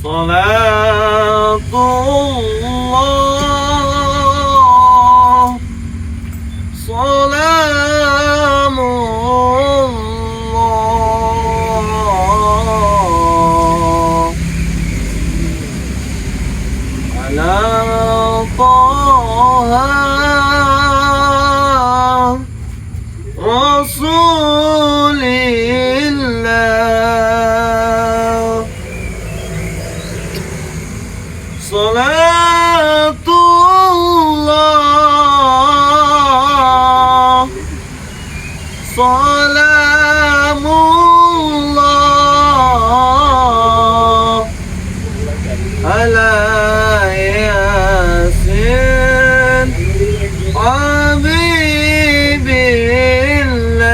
صلاة الله سلام الله على طه رسول الله صلاة الله سلام الله على ياسين حبيب الله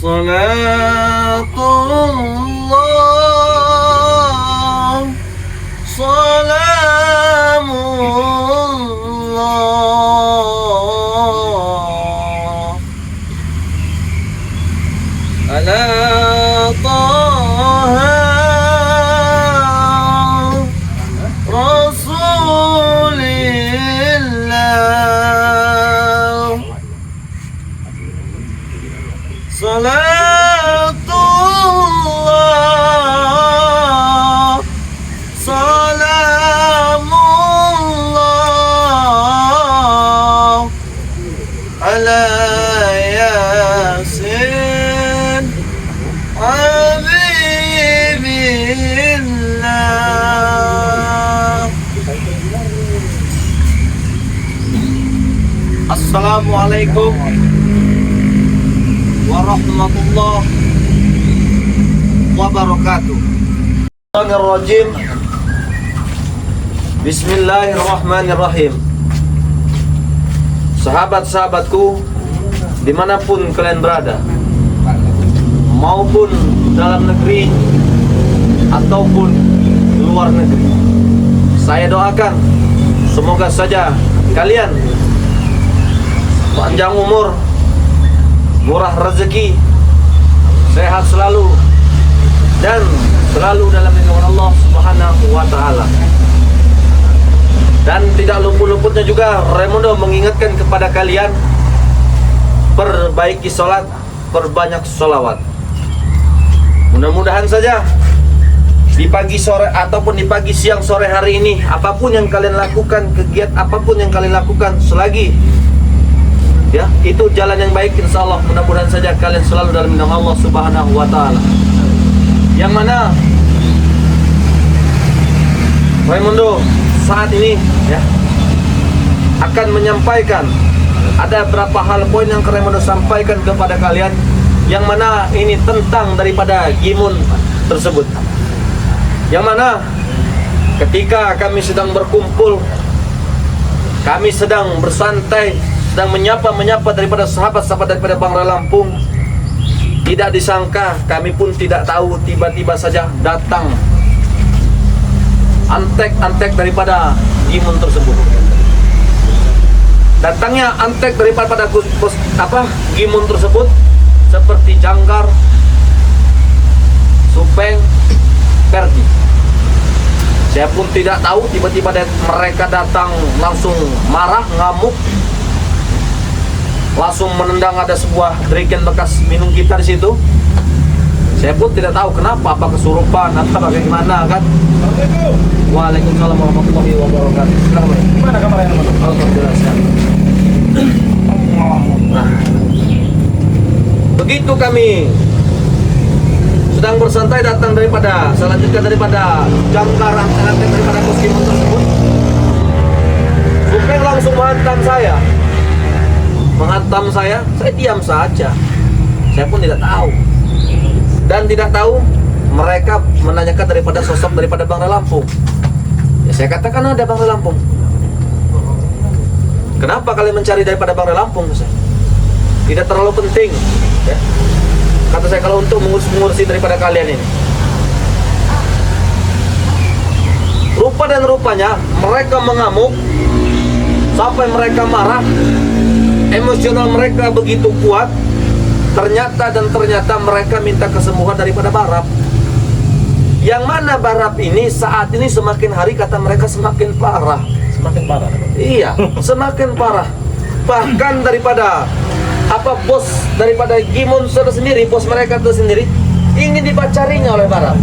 صلاة الله سلام الله على طه رسول الله صلاة الله سلام الله على ياسين حبيب الله. Assalamualaikum warahmatullahi wabarakatuh. Bismillahirrahmanirrahim. Sahabat-sahabatku dimanapun kalian berada, maupun dalam negeri ataupun luar negeri, saya doakan semoga saja kalian panjang umur, murah rezeki, sehat selalu, dan selalu dalam lindungan Allah Subhanahu wa Ta'ala. Dan tidak luput-luputnya juga Raimundo mengingatkan kepada kalian, perbaiki sholat, perbanyak sholawat. Mudah-mudahan saja di pagi sore ataupun di pagi siang sore hari ini, apapun yang kalian lakukan, kegiatan apapun yang kalian lakukan, selagi ya itu jalan yang baik, insya Allah mudah-mudahan saja kalian selalu dalam lindungan Allah Subhanahu wa Ta'ala. Yang mana Raimundo saat ini ya akan menyampaikan ada beberapa hal poin yang Raimundo sampaikan kepada kalian, yang mana ini tentang daripada gimun tersebut, yang mana ketika kami sedang berkumpul, kami sedang bersantai, sedang menyapa daripada sahabat-sahabat daripada Bangra Lampung, tidak disangka kami pun tidak tahu, tiba-tiba saja datang antek-antek daripada gimun tersebut. Datangnya antek daripada gimun tersebut seperti Janggar, Supeng, Perdi. Saya pun tidak tahu, tiba-tiba mereka datang langsung marah, ngamuk, langsung menendang ada sebuah jerigen bekas minum kita di situ. Saya pun tidak tahu kenapa, apa kesurupan atau bagaimana kan. Waalaikumsalam warahmatullahi wabarakatuh. Gimana kabarnya teman-teman? Alhamdulillah sehat. Nah, begitu kami sedang bersantai, datang selanjutnya daripada Jangkar, antek daripada Kuskimun tersebut. Supeng langsung menghantam saya diam saja. Saya pun tidak tahu. Dan tidak tahu mereka menanyakan daripada sosok daripada Bangra Lampung. Ya, saya katakan ada Bangra Lampung. Kenapa kalian mencari daripada Bangra Lampung? Tidak terlalu penting ya. Kata saya, kalau untuk mengurusi daripada kalian ini. Rupa dan rupanya mereka mengamuk sampai mereka marah, emosional mereka begitu kuat Ternyata mereka minta kesembuhan daripada Barab. Yang mana Barab ini saat ini semakin hari kata mereka semakin parah. Semakin parah. Iya, semakin parah. Bahkan daripada bos daripada Gimon itu sendiri, bos mereka itu sendiri ingin dipacarinya oleh Barab.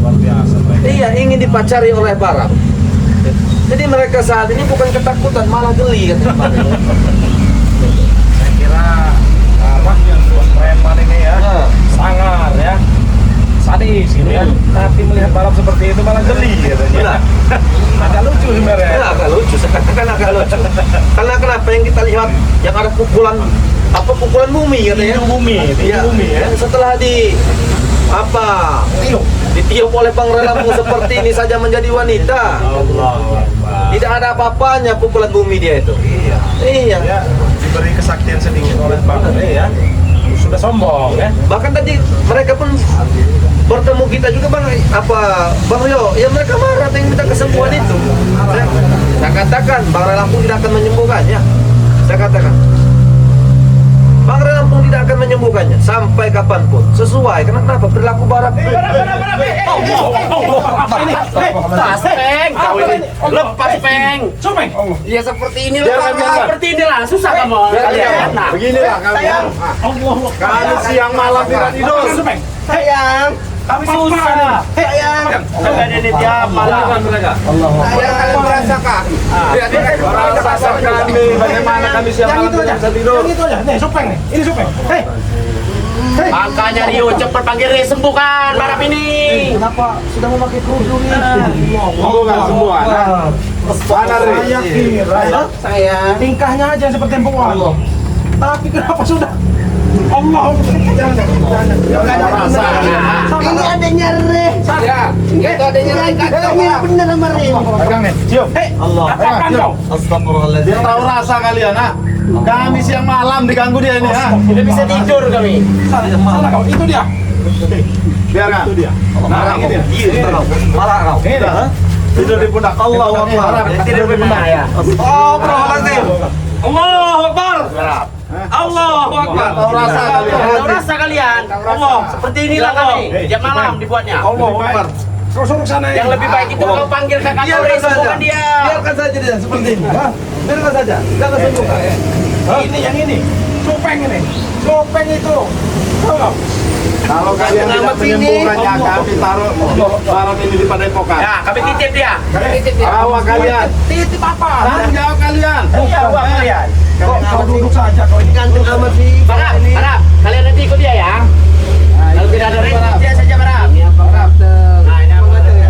Luar biasa. Iya, ingin dipacari oleh Barab. Jadi mereka saat ini bukan ketakutan, malah geli katanya. Saya kira yang bos preman ini ya sangar ya, sadis gitu ya. Tapi melihat Barab seperti itu malah geli katanya. Agak lucu sebenarnya. Ya, agak lucu, saya katakan agak lucu. Karena kenapa yang kita lihat yang ada pukulan bumi katanya. Bumi ya. Setelah ditiup oleh Pangeran Lampung seperti ini saja menjadi wanita. Allah. Tidak ada apa-apanya pukulan bumi dia itu. Iya. Ya, diberi kesaktian sedikit oleh Bang ya. Sudah sombong ya. Bahkan tadi mereka pun bertemu kita juga Bang Rio, ya mereka marah yang minta kesembuhan itu. Saya katakan Bang Lampung tidak akan menyembuhkannya. Saya katakan Bang Lampung tidak akan menyembuhkannya sampai kapanpun. Sesuai, kenapa perilaku Barab? Lepas peng, lepas peng. Supeng. Ya seperti inilah, seperti inilah susah kamu. Beginilah kalian. Kami siang malam tidak tidur. Supeng. Sayang, Kami susah. sayang. Enggak ada nih tiap malam mereka. Sayang kalian merasakan. Rasakan kami bagaimana kami siang malam tidak bisa tidur. Yang itu aja. Nih, Supeng nih. Ini Supeng. Hei. Makanya Rio cepat panggil Rio sembuhkan Barab ini. Kenapa sudah memakai kerudung ini? Bukan semua. Mana Ri? Saya kira ya, Sayang. tingkahnya aja yang seperti tempohan. Tapi kenapa sudah? Allah. Jangan. Rasa. Ini adanya Re. Ya. Itu adanya Re. Ini bener sama Re. Pegang nih. Cium. Hei. Allah. Apaan kau? Astagfirullahaladzim. Dia tahu rasa kalian, ha? Kami siang malam diganggu dia ini, ha? Tidak bisa tidur kami. Salah kau. Itu dia. Biarkan. Itu dia. Marah kau. Marah kau. Ini dah. Tidur di pundak. Allahu Akbar. Tidak benar ya. Astagfirullahaladzim. Allahu Akbar. Allahu Akbar. Tahu rasa kalian. Tahu rasa kalian. Allah. Seperti inilah kami. Jam malam dibuatnya. Allahu Akbar. Kau suruh sana Yang lebih baik itu kau panggil kakak kau Re, sembuhkan dia. Biarkan saja dia seperti ini. Biarkan saja. Jangan sembuhkan. Ini yang ini. Supeng ini. Supeng itu. Tahu kau? Kalau kalian tidak menyembuhkannya, kami taruh barang ini di padepokan. Ya, kami titip dia. Kami titip dia. Bawa kalian. Titip apa? Tanggung jawab kalian. Iya, buat kalian. Kau duduk saja kau ini. Ganteng amat sih. Barab, Barab, kalian nanti ikut dia ya. Kalau tidak ada Re, dia saja Barab. Nah, ini apa ya?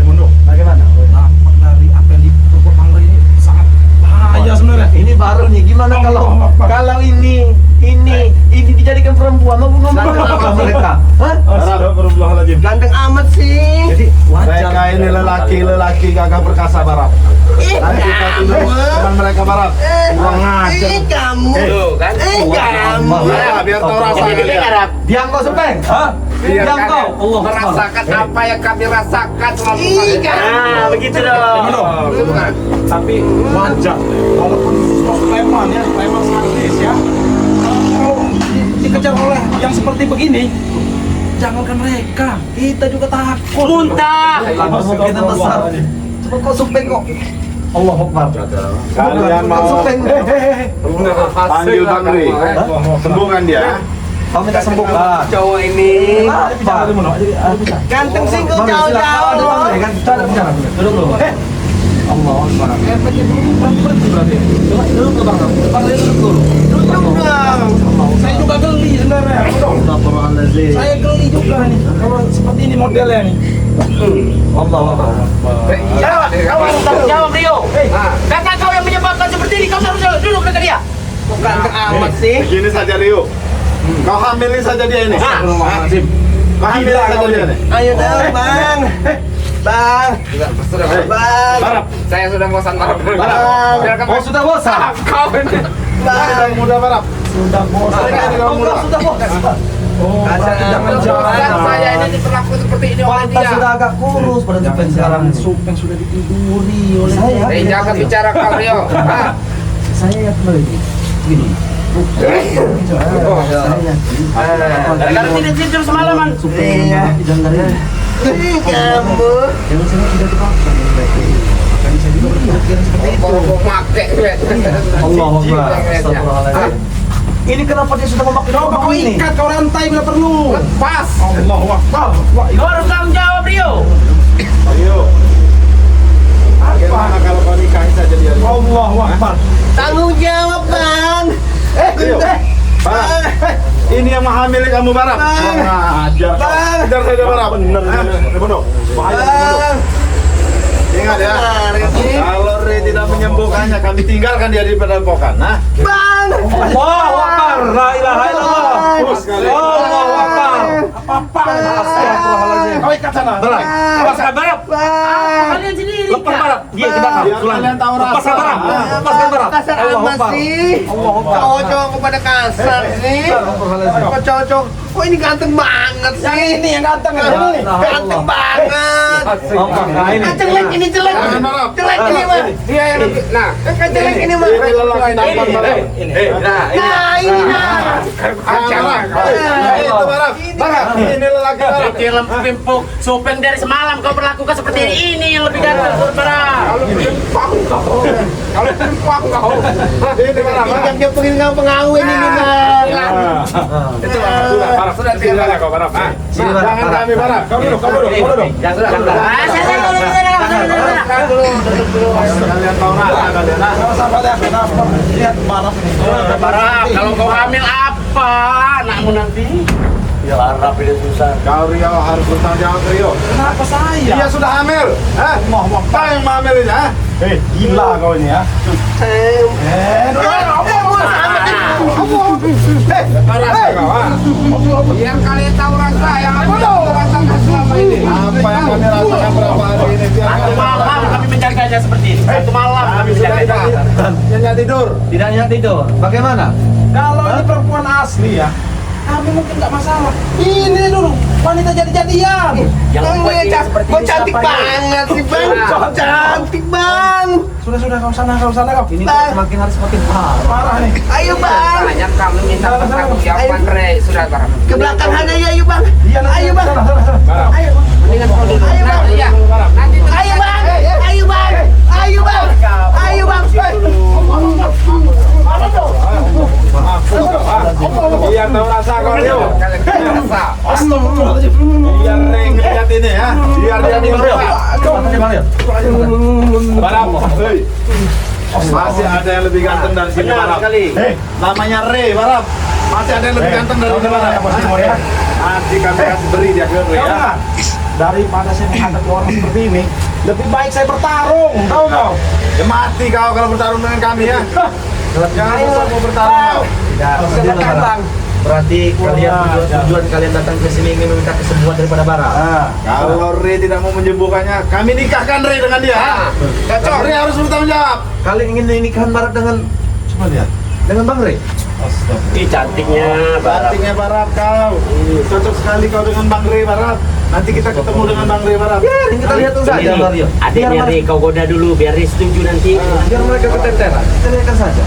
Mundur. Bagaimana? Dampak dari apa yang diperbuat Bang Re ini sangat bahaya sebenarnya. Ini baru nih. Gimana kalau ini dijadikan perempuan mau ngomong mereka? Hah? Astagfirullahaladzim. Ganteng amat sih. Jadi Mereka ini lelaki gagah perkasa Barab. Nanti kita tidur dengan mereka Barab. Kurang ajar. Kamu. Tuh kan? Kamu. Biar tahu rasa Ini kalian. Barab. diam kau Supeng. Biar Diam kau. kalian Allah merasakan apa yang kami rasakan selama Nah, begitu dong. Tapi wajar walaupun bos preman ya, preman sadis ya, kalau dikejar oleh yang seperti begini, jangankan mereka, kita juga takut. Muntah. Kita besar. Coba kau Supeng kok. Allah Akbar. Kalian mau Supeng. panggil Bang Ri. Sembuhkan dia. Kau minta sembuhkan. Cowok ini Kenapa? ganteng sih kau Bang, silakan. Ada Bang Ri, kan? Bicara. Duduk dulu. Allah Akbar. Coba duduk dulu Bang. Bang Ri duduk dulu. Saya juga geli sebenarnya. Astagfirullahaladzim. Saya geli juga nih kalau seperti ini modelnya nih. Allah Akbar. Jawab, kau harus tanggung jawab Rio. Kakak kau yang menyebabkan seperti ini, kau harus duduk dekat dia. Ganteng amat sih. Begini saja Rio. Kau hamilin saja dia ini. Astagfirullahaladzim. Kau hamilin saja dia ini. Ayo dong, Bang. Bang. Bang. Barab. Saya sudah bosan, Bang. Oh sudah bosan? Kau ini. Bang. Muda Barab. Sudah bosan. Sudah bosan. Oh, Jangan Saya ini diperlaku seperti ini oleh Pantas dia. sudah agak kurus pada Supeng sekarang. Supeng sudah ditiduri oleh Saya Jangan bicara kau Rio. Saya yakin lagi. gini. Gara-gara tidak tidur semalaman. Iya. Kamu. Allah Akbar. Astagfirullahaladzim. Ini kenapa dia sudah memakai Coba kau ini? ikat, kau rantai bila perlu. Lepas. Allahu Akbar. Kau harus tanggung jawab, Rio. Ayo. Bagaimana kalau kau nikahin saja dia? Allahu Akbar. Tanggung jawab, Bang. Ayo. Bang, ini yang menghamili kamu Barap. Ajar. Ajar saja Barap. Bener. Bodoh. Bahaya. Ingat ya, kalau Re tidak menyembuhkannya, kami tinggalkan dia di padepokan. Nah, Bang. Allahu Akbar. La ilaha illallah. Allahu Akbar. apa-apa. Astagfirullahaladzim. Kau ikat sana. Barap. Lepaskan Barap. Kalian sendiri. Lepas Barap. Dia ke belakang. Biar kalian tahu rasa. Lepaskan Barap. Lepaskan Barap. Kasar Allahu amat Akbar. sih. Allahu Akbar. Cowok-cowok kepada kasar sih. Astagfirullahaladzim. Kok cowok-cowok? Kok ini ganteng banget sih? Ini yang ganteng ya. Ganteng banget. Nah, ini. Jelek ini jelek. Jangan marah. Jelek ini mah. Dia yang lebih. Nah. Jelek ini mah. Ini lelaki tampan Barap. Nah, ini. Nah ini nah. Itu Barap. Barap. Ini lelaki Barap. Film pimpuk supeng dari semalam kau perlakukan seperti ini yang lebih ganteng daripada. Kalau perempuan kau. Ini Barap. Yang dia pengawin ini mah. Itu sudah Barap. Sudah tinggal kau Barap. Sini, Barap. Jangan kami Barap. Kau duduk. Kalian tahu rasa kalian. Lihat Barap ini. Barang, kalau kau hamil apa anakmu nanti? Ya Arab ini susah. Kau Rio harus bertanggung jawab Rio. Kenapa saya? Dia sudah hamil. Apa yang hamil ini? Gila kau ini ya. Biar kalian tahu rasa yang rasakan selama ini. Apa yang kami rasakan berapa hari ini? Satu malam kami menjaganya seperti ini. Satu malam kami menjaganya. Nyenyak tidur. Tidak nyenyak tidur. Bagaimana? Kalau ini perempuan asli ya, kami mungkin nggak masalah. Ini dulu wanita jadi-jadian. Yang membuat dia seperti Kok ini cantik siapa ya? banget sih bang. Cantik bang. Sudah kau sana kau. Ini kok semakin hari semakin parah. Parah nih. Ayo bang. Banyak kamu minta pertanggungjawaban Re, sudah barang. Ke belakang aja ya ayo bang. Ayo bang. Ayo. Mendingan kau dulu. Ayo, Bang. Iya. Nanti Ayo bang. Ayo bang. Ayo bang. Ayo bang. Biar tahu rasa kau Rio. kalian rasa. Biar Ring lihat ini ya. Biar dia merasa. Barap. Masih ada yang lebih ganteng dari sini Benar Barap. sekali. Namanya Re Barap. Masih ada yang lebih ganteng dari sini Barap. Nanti kami kasih beri dia ke Re ya. Daripada saya menghadapi orang seperti ini, lebih baik saya bertarung. Tahu kau? Ya mati kau kalau bertarung dengan kami ya. Jangan susah mau bertarung kau. Tidak, Bang. Berarti kalian tujuan kalian datang ke sini ingin meminta kesembuhan daripada Bara. Kalau Re tidak mau menyembuhkannya, kami nikahkan Re dengan dia. Cocok. Re harus bertanggung jawab. Kalian ingin menikahkan Barat dengan Coba lihat. dengan Bang Re? Ih cantiknya Barang. Cantiknya Barat kau. Cocok sekali kau dengan Bang Re Barat. Nanti kita ketemu dengan Bang Re Barat. Biarin kita lihat saja Ini, Mario. adiknya Re kau goda dulu biar Re setuju nanti. Biar mereka keteteran. Kita lihatkan saja.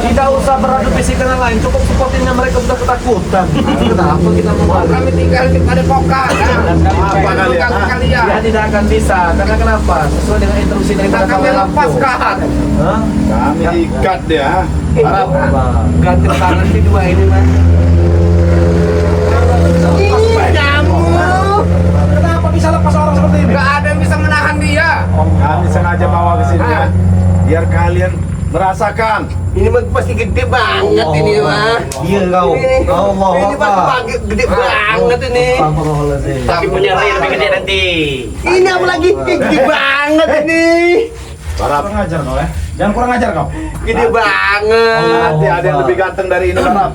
Tidak usah beradu bisikan yang lain. Cukup sepertinya mereka sudah ketakutan. Kenapa kita mau Kami tinggal di padepokan. Apa kalian? Kalian. Ya tidak akan bisa. Karena kenapa? Sesuai dengan instruksi dari Kita kami lepaskan. Hah? Kami ikat dia. Barat. Ganti tangan di dua ini mah. Kenapa bisa lepas orang seperti ini? Gak ada yang bisa menahan dia. Kami sengaja bawa ke sini ya. Biar kalian merasakan. Ini mah pasti gede banget ini mah. Iya kau. Allah Ini pasti gede banget ini. Astagfirullahaladzim. Tapi punya Re lebih gede nanti. Ini apa lagi? Gede banget ini. Barat. Kurang ajar kau ya. Jangan kurang ajar kau. Gede banget. Nanti ada yang lebih ganteng dari ini Barat.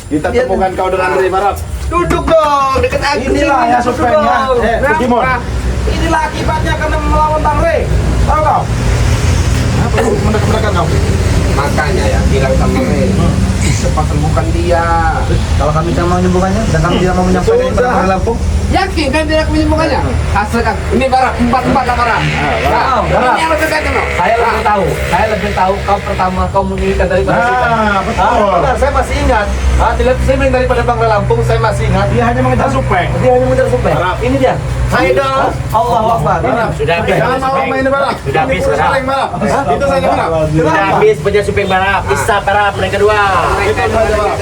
Kita temukan kau dengan Re Barat. Duduk dong, deket aku. Inilah ya supengnya. Digimon. Inilah akibatnya karena melawan Bang Re. Tahu kau? Apa mendekat-mendekat kau? Makanya ya bilang sama Re. Cepat sembuhkan dia. Kalau kami tidak mau menyembuhkannya dan kami tidak mau menyampaikan kepada Sudah. Bang Lampung, Yakin kan tidak menyembuhkannya? Hasilkan. Ini barang 4 lah barang. Barang. Ini yang lebih kata no. saya lebih tahu kau pertama kau menginginkan daripada Supeng. Betul. Benar, saya masih ingat. Saya bilang daripada Bang Lampung, saya masih ingat. Dia hanya mengejar Supeng. Dia hanya mengejar Supeng. Barang. Ini dia. Ayo dong. Allahu Akbar. Sudah habis. Jangan mau main barang. Sudah habis, Ini Barang. saling barang. Itu saja barang. Sudah habis punya supeng barang. Bisa barang mereka dua. Itu saja barang.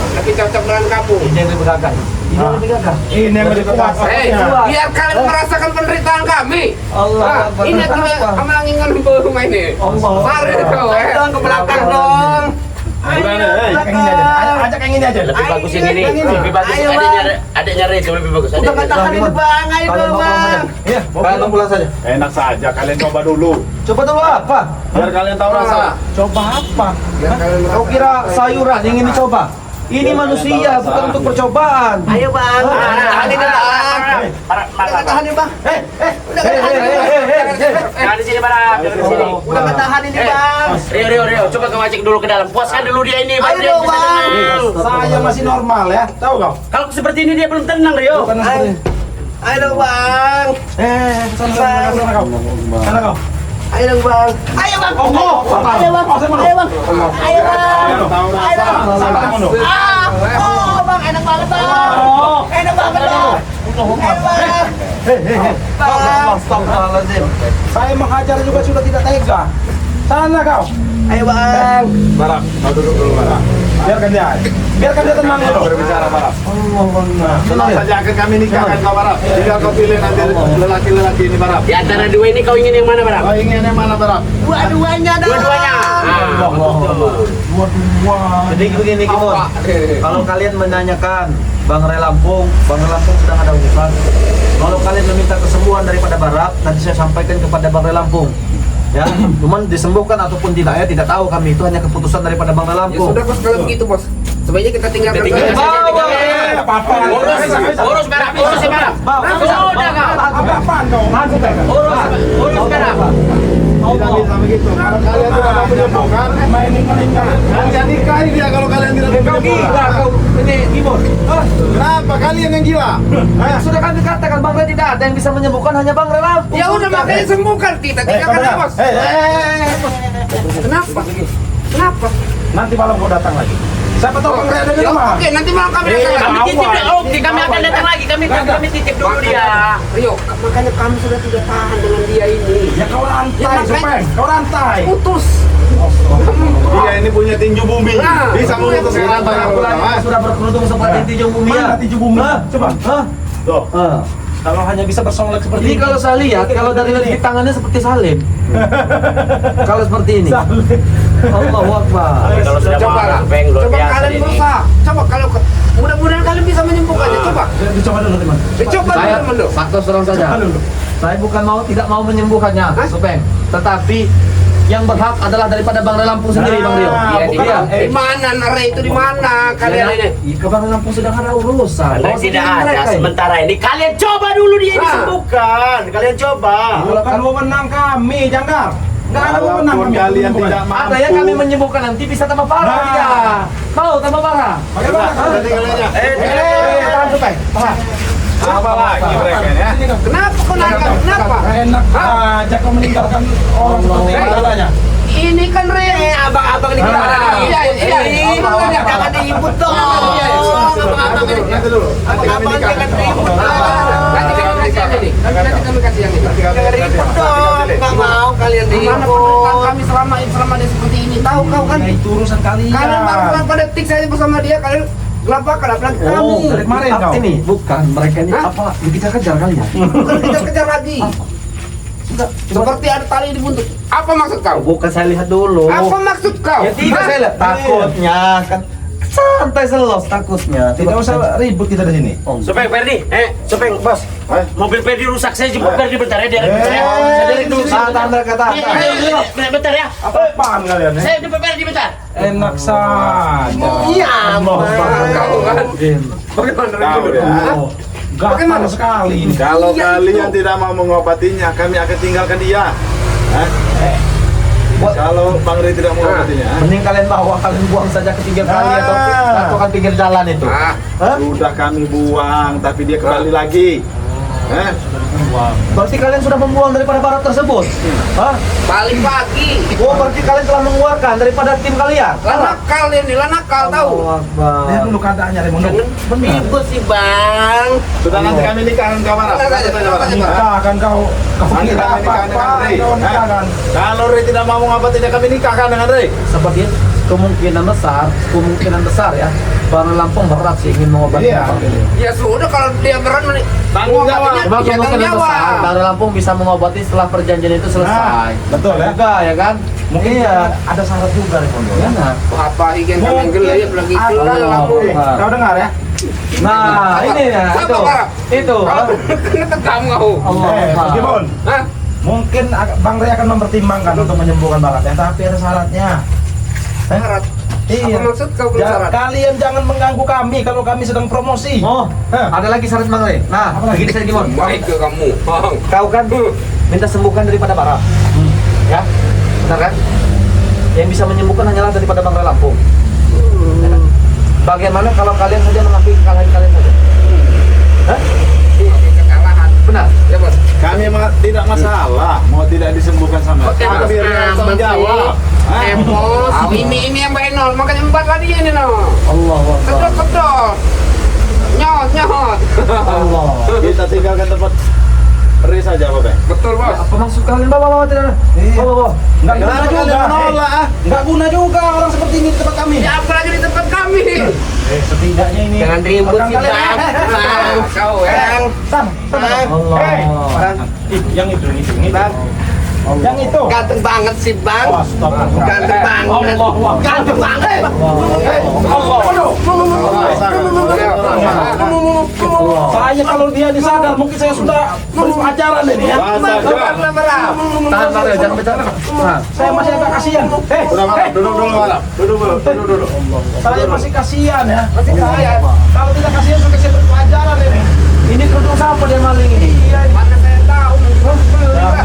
Tapi cocok dengan kamu. Ini yang lebih gagah. Ini yang lebih gagah. Ini yang lebih kuat. Hei, biar kalian merasakan penderitaan kami. Allah Nah, Akbar. ini adalah amalangingan rumah ini. Allah. Mari dong, dong ke belakang dong. Ajak yang ini aja. Lebih bagus yang ini. Lebih bagus Ayo, adiknya Rezo lebih bagus. Udah nggak tahan ini bang, ayo dong bang. Iya, kalian pulang saja. Enak saja, kalian coba dulu. Coba dulu apa? Biar kalian tahu rasa. Coba apa? Biar kalian Kau kira sayuran yang ingin dicoba? Ini manusia, bukan untuk percobaan. Ayo bang, udah tahan ini bang. Udah nggak tahan ini bang. Udah nggak tahan ini bang. Jangan di sini barang, jangan di sini. Udah nggak tahan ini bang. Rio, coba kamu ajak dulu ke dalam. Puaskan dulu dia ini. baru Ayo dia dong bisa bang. tenang. Saya masih normal ya, tahu kau? Kalau seperti ini dia belum tenang, Rio. Ayo dong bang. Sana kau. Sana kau. Ayo dong bang. Ayo bang. Ayo bang. Ayo bang. Ayo bang. Ayo bang. Tahu rasa. Sana kau. Oh bang, enak banget bang. Enak banget bang. Enak banget. Bang. Astagfirullahaladzim. Saya menghajar juga sudah tidak tega. Sana kau. Ayo bang. Barang, kau duduk dulu barang. Biarkan dia tenang dulu. Berbicara barang. Tenang saja akan kami nikahkan kau barang. Tinggal kau pilih nanti lelaki-lelaki ini barang. Di antara dua ini kau ingin yang mana, barang? Kau ingin yang mana barang? Dua-duanya dong. Dua-duanya. Jadi begini Kimon, kalau kalian menanyakan Bang Ray Lampung sedang ada urusan. Kalau kalian meminta kesembuhan daripada Barak, nanti saya sampaikan kepada Bang Ray Lampung. Ya, cuman disembuhkan ataupun tidak ya tidak tahu kami, itu hanya keputusan daripada Bang Ray Ya Lampung. sudah bos, kalau begitu bos. Sebaiknya kita tinggalkan Kita tinggalkan saja. saja. Apa-apa. Urus barang, urus ya barang. Sudah kau. Apa-apaan kau? Urus barang. Tidak bisa begitu. Kalau kalian tidak mau menyembuhkan, main nikah. Jangan nikahi dia kalau kalian tidak mau menyembuhkan. Ini Kimon. Kenapa kalian yang gila? Sudah kami katakan Bang Ray tidak ada yang bisa menyembuhkan, hanya Bang Ray Lampung. Ya udah makanya sembuhkan kita tinggalkan ya bos. Kenapa? Kenapa? Nanti malam kau datang lagi. Siapa tahu kau ada di Ya, rumah. Oke, nanti malam kami datang. Kami titip dia. Oke, kami akan datang lagi. Kami titip dulu dia. Rio, makanya kami sudah tidak tahan dengan dia ini. Ya kau rantai, Ya, makanya- Supeng. Kau rantai. Putus. Dia ini punya tinju bumi. Nah, Bisa memutus rantai aku. Sudah berkerudung seperti tinju bumi ya. Mana tinju bumi? Coba. Hah? Tuh. Kalau hanya bisa bersolek seperti Ini kalau saya lihat, kalau dari lagi tangannya seperti Salim. Kalau seperti ini. Allahu Akbar. Kalau sudah Coba lah. Coba kalian berusaha. Coba kalau mudah-mudahan kalian bisa menyembuhkannya. Coba. Dicoba dulu teman. Coba Saya dulu. satu serang saja. Saya bukan tidak mau menyembuhkannya, Supeng. Tetapi yang berhak adalah daripada Bang Ray Lampung sendiri, Bang Rio. Nah, Iya, bukan. dia. Di mana Nare itu di mana kalian ini? Ke Bang Ray Lampung sedang ada urusan. Kalau Bawa tidak sendiri ada mereka ini. sementara ini kalian coba dulu dia disembuhkan. Kalian coba. Bukan wewenang kami, Janggar. Enggak ada wewenang Walaupun kami. kalian Bukan. tidak mampu. Ada yang kami menyembuhkan nanti bisa tambah parah Nah. dia. Mau tambah parah? Bagaimana? Sudah tinggal aja. Tahan Supeng. Tahan. Apa lagi mereka ya? Kenapa kau nakal? Kenapa? Enak aja kau meninggalkan orang seperti ini adanya. Ini kan Re, abang-abang ini gimana? Iya, makanya Jangan diibut dong. Abang-abang ini. Nanti dulu. Nanti kami Abang-abang nikah. jangan ribut dong. Nanti kami kasih yang ini. Nanti kami kasih yang ini. Nanti kami Jangan ribut dong. Nggak mau kalian Mana penderitaan ribut. kami selama dia seperti ini? Tahu kau kan? Ya, itu urusan kalian. Kalian baru pada detik saya bersama dia, kalian kelapakan apalagi kami. Oh, dari kemarin kau. Ini bukan mereka ini Hah? apa dikejar-kejar kali ya? Bukan kejar-kejar lagi. Seperti ada tali di buntut. Apa maksud kau? Bukan saya lihat dulu. Apa maksud kau? Ya tidak Hah? saya lihat. Takutnya kan santai selos takutnya. Tidak usah ribut kita di sini. Sopeng Ferdi, Sopeng bos, mobil Ferdi rusak, saya jemput Ferdi bentar ya, dia bentar ya. Saya dari dulu sini. Tahan kata. Bentar ya. Apaan kalian? Saya jemput Ferdi bentar. Enak saja. Iya, Kau kan? Bagaimana Tahu dulu? ya. Gatal sekali ini. Kalau kalian tidak mau mengobatinya, kami akan tinggalkan dia. Kalau Bang Ray tidak mau mengobatinya, Mending kalian bawa, kalian buang saja ke pinggir kali atau kan pinggir jalan itu. Hah? sudah kami buang, tapi dia kembali lagi. Berarti kalian sudah membuang daripada barat tersebut? Hah? Balik pagi. Oh, berarti kalian telah mengeluarkan daripada tim kalian? Lah nakal ini, lah nakal tahu. Lihat dulu keadaannya Raimundo. Ribut sih bang. Sudah nanti kami nikahkan kau Barap. Nikah kan kau Nanti kira kami nikahkan dengan apa-apa Ray. kau nikah kan. Kalau Ray tidak mau mengobati, tidak kami nikahkan dengan Ray. Seperti kemungkinan besar ya, Bang Lampung berat sih ingin mengobati Iya. Bang ini. Ya sudah kalau dia berat Tanggung jawab. Cuma ya tanggung kemungkinan besar jawab. Bang Lampung bisa mengobati setelah perjanjian itu selesai. Betul ya. Juga ya kan? Mungkin iya. ada syarat juga Raimundo ya. Nah, Apa igen kami gelayap lagi itu ada Lampung. kau dengar ya? nah ini ya Siapa, Barap? itu. Kena kamu kau. Allah. Mas Gibon, Hah? mungkin Bang Ray akan mempertimbangkan untuk menyembuhkan baratnya, tapi ada syaratnya. Syarat. Iya. Apa maksud kau belum syarat? Kalian jangan mengganggu kami kalau kami sedang promosi. Oh, ada lagi syarat Bang Ray. Nah, Apa lagi? begini saya Gimon. Baik ke kamu. Bang. Kau kan minta sembuhkan daripada Barat. Ya, benar kan? Yang bisa menyembuhkan hanyalah daripada Bang Ray Lampung. Ya kan? Bagaimana kalau kalian saja mengakui kekalahan kalian saja? Hah? Kekalahan. Benar? Ya bos. Kami tidak masalah, mau tidak disembuhkan sama Oke, tapi Mas. biar yang tanggung jawab. Emos. Ini yang benol, makanya 4 lagi ini no. Allah Kedot kedot. Nyot nyot. Allah. Kita tinggalkan tempat Ray saja, Bapak. Betul bos. Apa maksud kalian? Bawa tidak? Bawa. Enggak guna Kenapa juga. kalian menolak? Enggak guna juga orang seperti ini di tempat kami. Ya apa lagi di tempat kami? Setidaknya ini. Jangan ribut Rekan sih kalian. bang. Nah, kau yang. Sam, Allah. yang itu. Yang itu. Ganteng banget sih bang. Oh, stop. Ganteng banget. Allah. Ganteng banget. Saya kalau dia disadar mungkin saya sudah beri pelajaran ini ya. Tahan Tahan Bang Ray, jangan bicara. Nah, Saya masih agak kasihan. Udah Barap, duduk dulu Barap. Duduk. Saya masih kasihan ya. Masih kasihan. Kalau tidak kasihan sudah saya beri pelajaran ini. ini kerudung siapa dia maling ini? Iya, Mana saya tahu.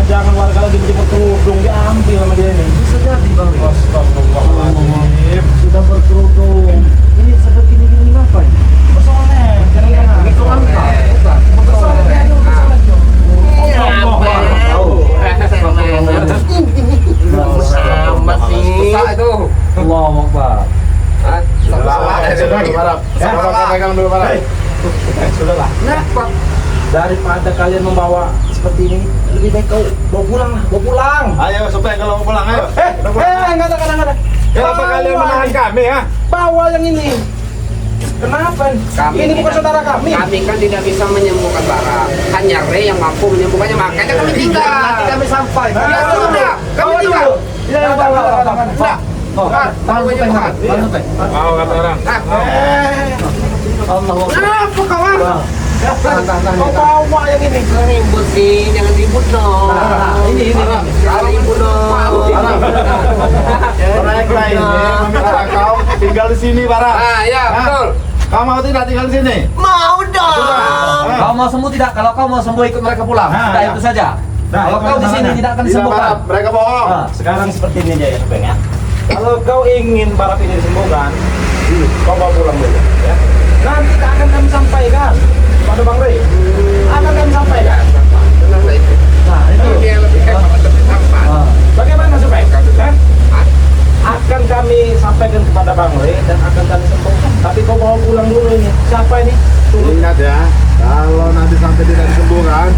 jangan warga lagi menjemput kerudung diambil sama dia ini. Bisa jadi Bang Ray. Astagfirullahaladzim. Sudah berkerudung. Ini seperti ini ngapain? Pesonnya, jangan. Itu apa? Sama sih. Itu. Allah Akbar. Barap. Sama pegang dulu Barap. Sudahlah. Kenapa? Daripada kalian membawa seperti ini, lebih baik kau bawa pulang lah, bawa pulang. Ayo supaya kalau mau pulang, ayo. Enggak ada. Kenapa kalian menahan kami, ha? Bawa yang ini. Kenapa? Ini bukan saudara kami. Kami kan tidak bisa menyembuhkan barang. Hanya Ray yang mampu menyembuhkannya. Makanya kami tinggal. Nanti kami sampai. Ya sudah, kami tinggal. Ya, Sudah. Tahan penyembuhan. Mau kata orang. Allah Akbar. Kenapa kawan? Tahan. Kau bawa yang ini. Jangan ribut sih, jangan ribut dong. Ini. Jangan ribut dong. Proyek lain meminta kau tinggal di sini, Barap. Ah ya betul. Kau mau tidak tinggal di sini? Mau dong. Kau mau sembuh tidak? Kalau kau mau sembuh ikut mereka pulang. Nah, Sudah ya. itu saja. Nah, Kalau itu kau di sini gimana? tidak akan Tidak, disembuhkan. Barap. Mereka bohong. Nah, Sekarang seperti ini aja ya, Bang ya. Kalau kau ingin Barap ini disembuhkan, kau bawa pulang dulu ya. Nanti akan kami sampaikan pada Bang Ray. Akan kami sampaikan. Nah, itu. Dia lebih hebat, lebih tampan. Ah. Bagaimana supaya kan? Akan kami sampaikan kepada Bang Ray dan akan kami sembuhkan. Tapi kau bawa pulang dulu ini. Siapa ini? Ingat ya, kalau nanti sampai tidak disembuhkan,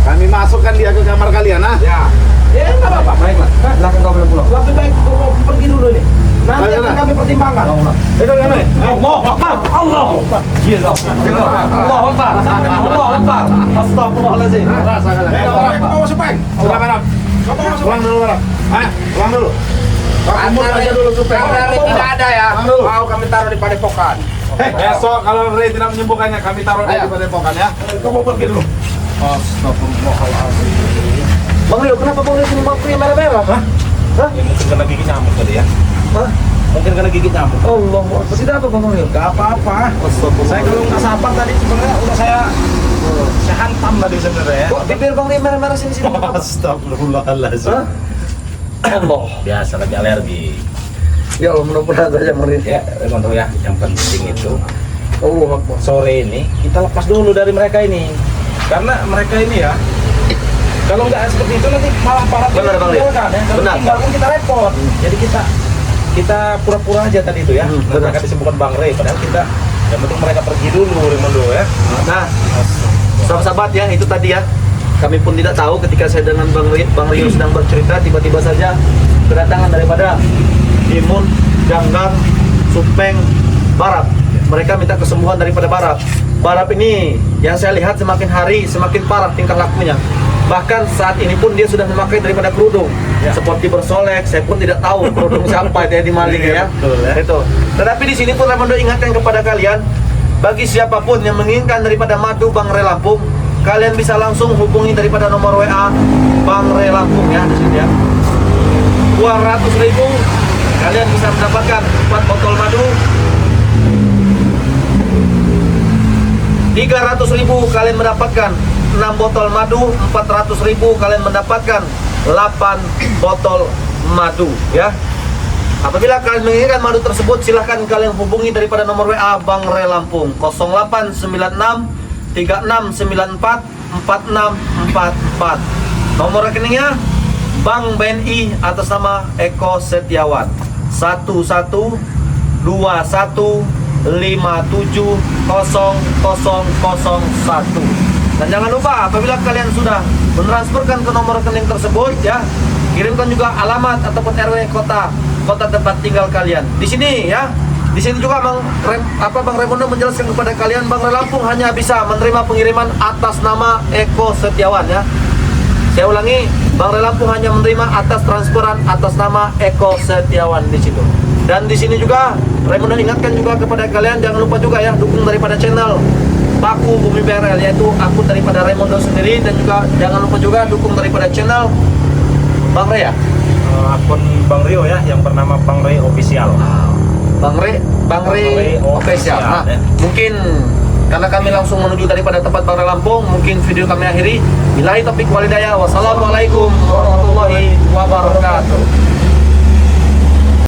kami masukkan dia ke kamar kalian, ha? Ya. Ya enggak apa-apa. Baiklah. Silakan kau boleh pulang. Lebih baik kau pergi dulu nih. Nanti Ayo, akan nah. kami pertimbangkan. Itu kami. Allah Akbar. Allah Akbar. Allah Akbar. Allah Akbar. Astagfirullahaladzim. Kau bawa supeng. Sudah, Barap. Pulang dulu, Barap. Pulang dulu. Kau kumpul aja dulu supeng. Kalau Ray tidak ada ya, mau kami taruh di padepokan. Besok kalau Ray tidak menyembuhkannya, kami taruh dia di padepokan, ya. Kau mau pergi dulu. Bang Rio, kenapa Bang Rio sini mampu yang merah-merah? Hah? Ya, mungkin kena gigit nyamuk tadi ya. Hah? Mungkin kena gigit nyamuk. Allah Akbar. Tidak apa Bang Rio? Gak apa-apa. Saya kalau nggak sabar tadi sebenarnya udah saya hantam tadi sebenarnya ya. Kok bibir Bang Rio merah-merah sini-sini? Astagfirullahaladzim. Hah? Allah. Biasa lagi alergi. Ya Allah, mudah-mudahan saja mereka. Ya, Remondo ya, yang penting itu Allah Akbar. sore ini kita lepas dulu dari mereka ini, karena mereka ini ya kalau nggak seperti itu nanti malah para Benar, Bang Rio. kan, ya. Kalau Benar. tinggalkan kita repot. Jadi kita pura-pura aja tadi itu ya. Benar. Mereka disebutkan Bang Rey, padahal kita yang penting mereka pergi dulu Remondo ya. Nah, sahabat-sahabat ya, itu tadi ya. Kami pun tidak tahu ketika saya dengan Bang Rio sedang bercerita, tiba-tiba saja kedatangan daripada Imun, Janggang, Supeng, Barap. Mereka minta kesembuhan daripada Barap. Barap ini yang saya lihat semakin hari semakin parah tingkah lakunya. Bahkan saat ini pun dia sudah memakai daripada kerudung, seperti bersolek. Saya pun tidak tahu kerudung siapa itu ya di maling ya. Betul, ya. Itu. Tetapi di sini pun Raimondo ingatkan kepada kalian, bagi siapapun yang menginginkan daripada madu Bang Rey Lampung, kalian bisa langsung hubungi daripada nomor WA Bang Rey Lampung ya di sini ya. 200.000 kalian bisa mendapatkan 4 botol madu. 300.000 kalian mendapatkan 6 botol madu. 400.000 kalian mendapatkan 8 botol madu ya. Apabila kalian menginginkan madu tersebut, silahkan kalian hubungi daripada nomor WA Bang Rey Lampung 0896 3694 4644. Nomor rekeningnya Bank BNI atas nama Eko Setiawan 1121570001. Dan jangan lupa apabila kalian sudah mentransferkan ke nomor rekening tersebut ya, kirimkan juga alamat ataupun RW kota tempat tinggal kalian. Di sini ya. Di sini juga Bang Raimundo menjelaskan kepada kalian, Bang Rey Lampung hanya bisa menerima pengiriman atas nama Eko Setiawan ya. Saya ulangi, Bang Rey Lampung hanya menerima atas transferan atas nama Eko Setiawan di situ. Dan di sini juga Raimundo ingatkan juga kepada kalian, jangan lupa juga ya dukung daripada channel Paku Bumi BRL, yaitu akun daripada Raimundo sendiri, dan juga jangan lupa juga dukung daripada channel Bang Rey ya. Akun Bang Rio ya yang bernama Bang Rey Official. Bang Rey Official. Nah, ya. mungkin karena kami langsung menuju daripada tempat Bang Rey Lampung, mungkin video kami akhiri. Billahi taufiq walhidayah. Wassalamualaikum warahmatullahi wabarakatuh.